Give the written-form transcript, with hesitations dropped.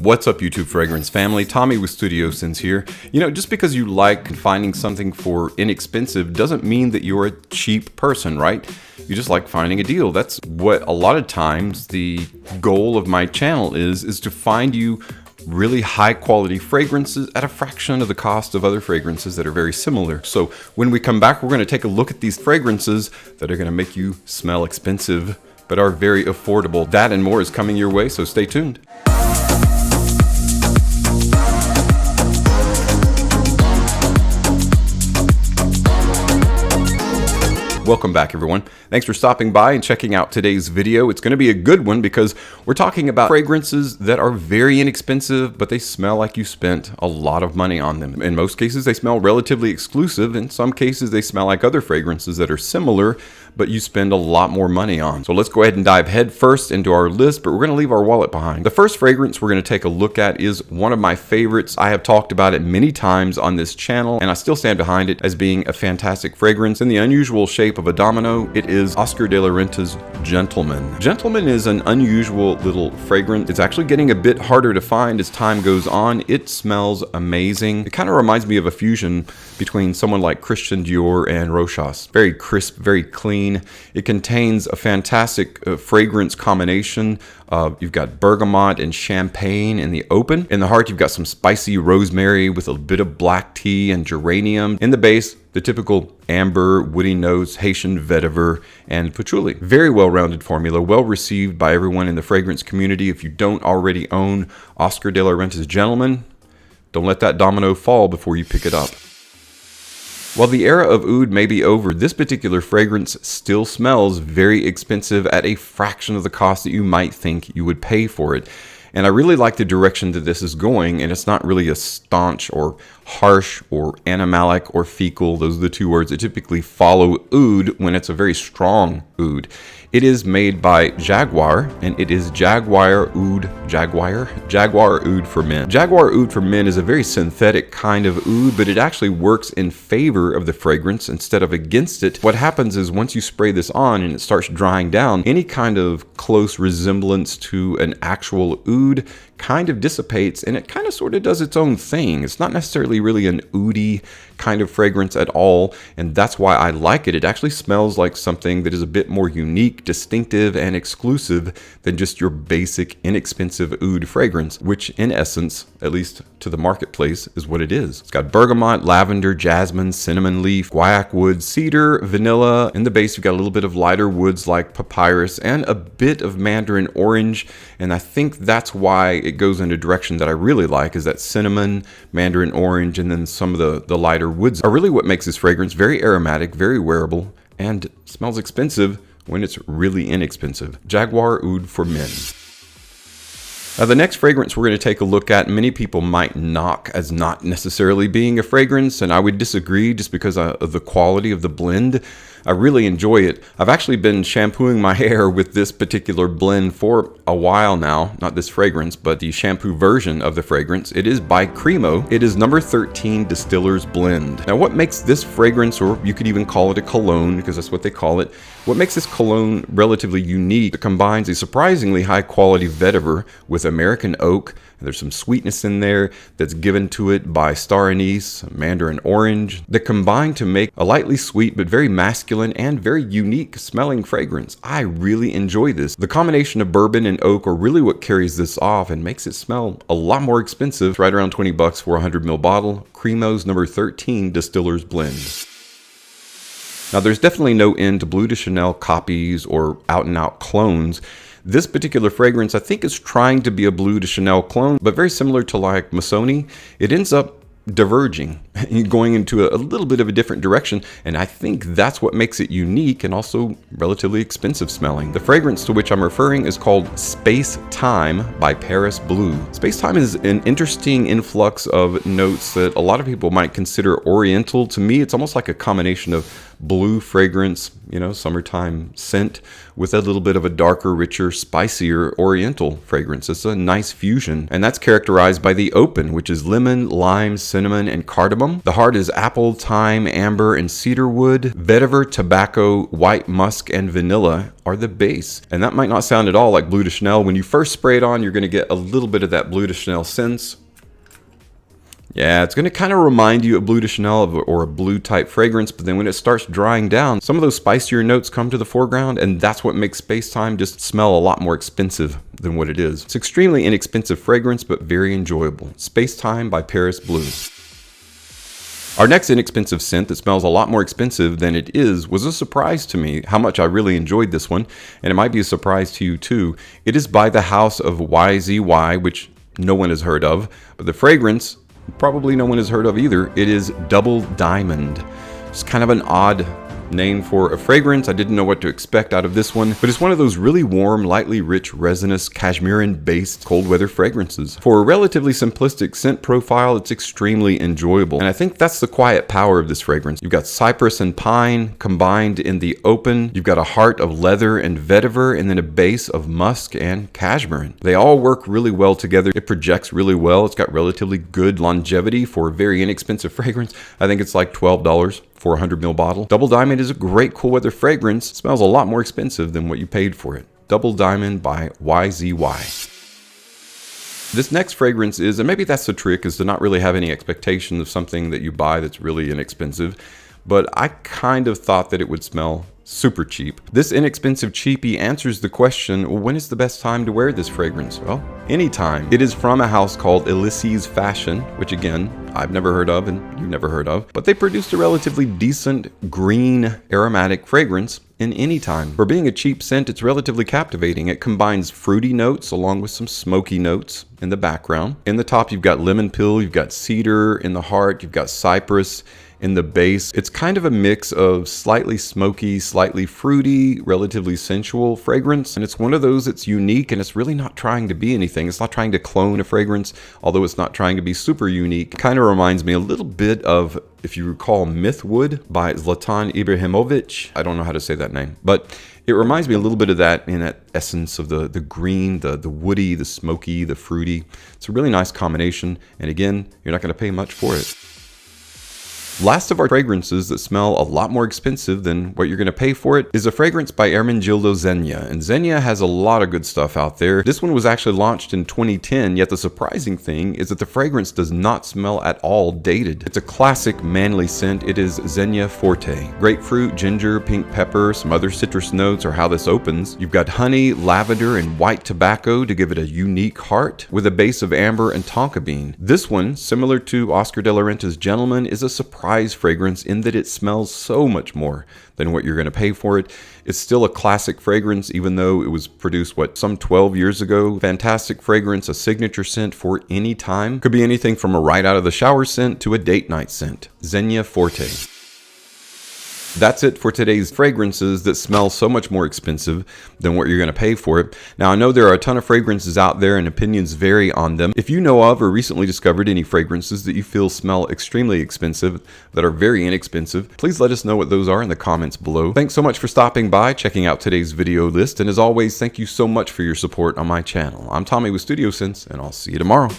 What's up, YouTube fragrance family? Tommy with Studio Sense here. You know, just because you like finding something for inexpensive doesn't mean that you're a cheap person, right? You just like finding a deal. That's what a lot of times the goal of my channel is to find you really high quality fragrances at a fraction of the cost of other fragrances that are very similar. So when we come back, we're going to take a look at these fragrances that are going to make you smell expensive but are very affordable. That and more is coming your way, so stay tuned. Welcome back, everyone. Thanks for stopping by and checking out today's video. It's going to be a good one because we're talking about fragrances that are very inexpensive, but they smell like you spent a lot of money on them. In most cases, they smell relatively exclusive. In some cases, they smell like other fragrances that are similar, but you spend a lot more money on. So let's go ahead and dive head first into our list, but we're going to leave our wallet behind. The first fragrance we're going to take a look at is one of my favorites. I have talked about it many times on this channel, and I still stand behind it as being a fantastic fragrance. In the unusual shape of a domino, it is Esker de la Renta's Gentleman. Gentleman is an unusual little fragrance. It's actually getting a bit harder to find as time goes on. It smells amazing. It kind of reminds me of a fusion between someone like Christian Dior and Rochas. Very crisp, very clean. It contains a fantastic fragrance combination. You've got bergamot and champagne in the open. In the heart, you've got some spicy rosemary with a bit of black tea and geranium. In the base, the typical amber, woody notes, Haitian vetiver, and patchouli. Very well-rounded formula, well received by everyone in the fragrance community. If you don't already own Esker de la Renta's Gentleman, don't let that domino fall before you pick it up. While the era of oud may be over, this particular fragrance still smells very expensive at a fraction of the cost that you might think you would pay for it. And I really like the direction that this is going, and it's not really a staunch or harsh or animalic or fecal. Those are the two words that typically follow oud when it's a very strong oud. It is made by Jaguar, and it is Jaguar Oud For Men. Jaguar Oud For Men is a very synthetic kind of oud, but it actually works in favor of the fragrance instead of against it. What happens is once you spray this on and it starts drying down, any kind of close resemblance to an actual oud kind of dissipates, and it kind of sort of does its own thing. It's not necessarily really an oudy kind of fragrance at all, and that's why I like it. It actually smells like something that is a bit more unique, distinctive, and exclusive than just your basic inexpensive oud fragrance, which in essence, at least to the marketplace, is what it is. It's got bergamot, lavender, jasmine, cinnamon leaf, guaiac wood, cedar, vanilla. In the base, you've got a little bit of lighter woods like papyrus and a bit of mandarin orange, and I think that's why it goes in a direction that I really like, is that cinnamon, mandarin orange, and then some of the lighter woods are really what makes this fragrance very aromatic, very wearable, and smells expensive when it's really inexpensive. Jaguar Oud For Men. Now, the next fragrance we're going to take a look at, many people might knock as not necessarily being a fragrance, and I would disagree just because of the quality of the blend. I really enjoy it. I've actually been shampooing my hair with this particular blend for a while now. Not this fragrance, but the shampoo version of the fragrance. It is by Creos. It is number 13 Distillers Blend. Now, what makes this fragrance, or you could even call it a cologne because that's what they call it, what makes this cologne relatively unique? It combines a surprisingly high quality vetiver with American oak. There's some sweetness in there that's given to it by star anise, mandarin orange, that combine to make a lightly sweet but very masculine and very unique smelling fragrance. I really enjoy this. The combination of bourbon and oak are really what carries this off and makes it smell a lot more expensive. Right around 20 bucks for a 100 ml bottle. Creos number 13 Distillers Blend. Now, there's definitely no end to Bleu de Chanel copies or out and out clones. This particular fragrance, I think, is trying to be a Bleu de Chanel clone, but very similar to like Missoni. It ends up diverging, going into a little bit of a different direction, and I think that's what makes it unique and also relatively expensive smelling. The fragrance to which I'm referring is called Spacetime by Paris Blue. Spacetime is an interesting influx of notes that a lot of people might consider oriental. To me, it's almost like a combination of blue fragrance, you know, summertime scent, with a little bit of a darker, richer, spicier oriental fragrance. It's a nice fusion, and that's characterized by the open, which is lemon, lime, cinnamon, cinnamon, and cardamom. The heart is apple, thyme, amber, and cedarwood. Vetiver, tobacco, white musk, and vanilla are the base. And that might not sound at all like Bleu de Chanel. When you first spray it on, you're going to get a little bit of that Bleu de Chanel sense. Yeah, it's going to kind of remind you of Bleu de Chanel or a blue type fragrance, but then when it starts drying down, some of those spicier notes come to the foreground, and that's what makes Spacetime just smell a lot more expensive than what it is. It's extremely inexpensive fragrance, but very enjoyable. Spacetime by Paris Bleu. Our next inexpensive scent that smells a lot more expensive than it is was a surprise to me how much I really enjoyed this one, and it might be a surprise to you too. It is by the house of YZY, which no one has heard of, but the fragrance probably no one has heard of either. It is Double Diamond. It's kind of an odd name for a fragrance. I didn't know what to expect out of this one, but it's one of those really warm, lightly rich, resinous, cashmeran-based cold weather fragrances. For a relatively simplistic scent profile, it's extremely enjoyable, and I think that's the quiet power of this fragrance. You've got cypress and pine combined in the open. You've got a heart of leather and vetiver, and then a base of musk and cashmeran. They all work really well together. It projects really well. It's got relatively good longevity for a very inexpensive fragrance. I think it's like $12 for a 100 ml bottle. Double Diamond is a great cool weather fragrance. It smells a lot more expensive than what you paid for it. Double Diamond by YZY. This next fragrance is, and maybe that's the trick, is to not really have any expectation of something that you buy that's really inexpensive, but I kind of thought that it would smell super cheap. This inexpensive cheapie answers the question, well, when is the best time to wear this fragrance? Well, anytime. It is from a house called Ulysses Fashion, which again, I've never heard of and you've never heard of, but they produced a relatively decent green aromatic fragrance in any time. For being a cheap scent, it's relatively captivating. It combines fruity notes along with some smoky notes in the background. In the top, you've got lemon peel, you've got cedar. In the heart, you've got cypress. In the base, it's kind of a mix of slightly smoky, slightly fruity, relatively sensual fragrance. And it's one of those that's unique, and it's really not trying to be anything. It's not trying to clone a fragrance, although it's not trying to be super unique. It kind of reminds me a little bit of, if you recall, Mythwood by Zlatan Ibrahimovic. I don't know how to say that name, but it reminds me a little bit of that in that essence of the green, the woody, the smoky, the fruity. It's a really nice combination. And again, you're not going to pay much for it. Last of our fragrances that smell a lot more expensive than what you're going to pay for it is a fragrance by Ermenegildo Zegna. And Zegna has a lot of good stuff out there. This one was actually launched in 2010, yet the surprising thing is that the fragrance does not smell at all dated. It's a classic manly scent. It is Zegna Forte. Grapefruit, ginger, pink pepper, some other citrus notes are how this opens. You've got honey, lavender, and white tobacco to give it a unique heart with a base of amber and tonka bean. This one, similar to Oscar de la Renta's Gentleman, is a surprise fragrance in that it smells so much more than what you're going to pay for it. It's still a classic fragrance, even though it was produced, some 12 years ago. Fantastic fragrance, a signature scent for any time. Could be anything from a right out of the shower scent to a date night scent. Zegna Forte. That's it for today's fragrances that smell so much more expensive than what you're going to pay for it. Now, I know there are a ton of fragrances out there and opinions vary on them. If you know of or recently discovered any fragrances that you feel smell extremely expensive, that are very inexpensive, please let us know what those are in the comments below. Thanks so much for stopping by, checking out today's video list, and as always, thank you so much for your support on my channel. I'm Tommy with Studio Sense, and I'll see you tomorrow.